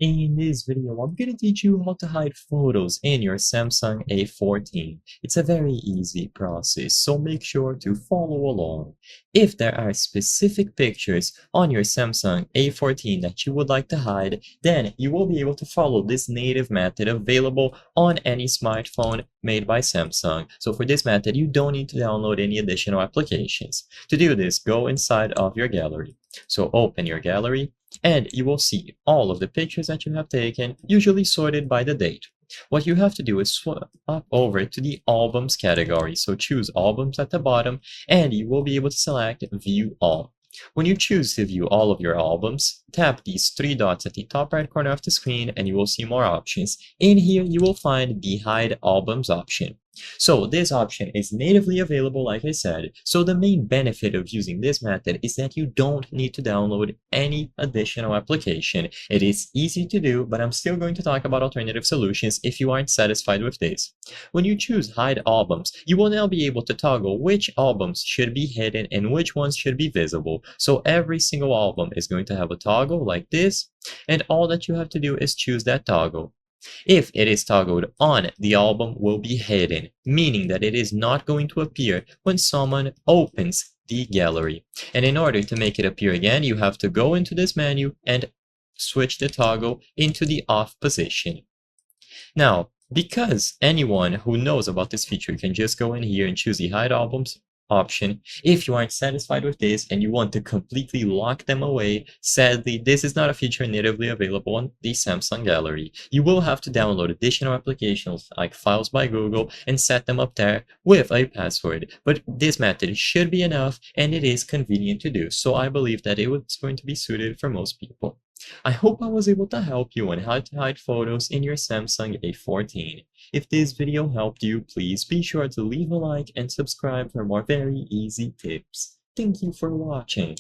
In this video, I'm going to teach you how to hide photos in your Samsung A14. It's a very easy process, so make sure to follow along. If there are specific pictures on your Samsung A14 that you would like to hide, then you will be able to follow this native method available on any smartphone made by Samsung. So for this method, you don't need to download any additional applications. To do this, go inside of your gallery. So open your gallery, and you will see all of the pictures that you have taken, usually sorted by the date. What you have to do is swap over to the albums category. So choose albums at the bottom, and you will be able to select view all. When you choose to view all of your albums, tap these three dots at the top right corner of the screen and you will see more options. In here, you will find the hide albums option. So this option is natively available, like I said, so the main benefit of using this method is that you don't need to download any additional application. It is easy to do, but I'm still going to talk about alternative solutions if you aren't satisfied with this. When you choose hide albums, you will now be able to toggle which albums should be hidden and which ones should be visible. So every single album is going to have a toggle like this, and all that you have to do is choose that toggle. If it is toggled on, the album will be hidden, meaning that it is not going to appear when someone opens the gallery. And in order to make it appear again, you have to go into this menu and switch the toggle into the off position. Now, because anyone who knows about this feature can just go in here and choose the hide albums option, if you aren't satisfied with this and you want to completely lock them away, sadly, this is not a feature natively available on the Samsung Gallery. You will have to download additional applications like Files by Google and set them up there with a password. But this method should be enough and it is convenient to do, so I believe that it was going to be suited for most people. I hope I was able to help you on how to hide photos in your Samsung A14. If this video helped you, please be sure to leave a like and subscribe for more very easy tips. Thank you for watching.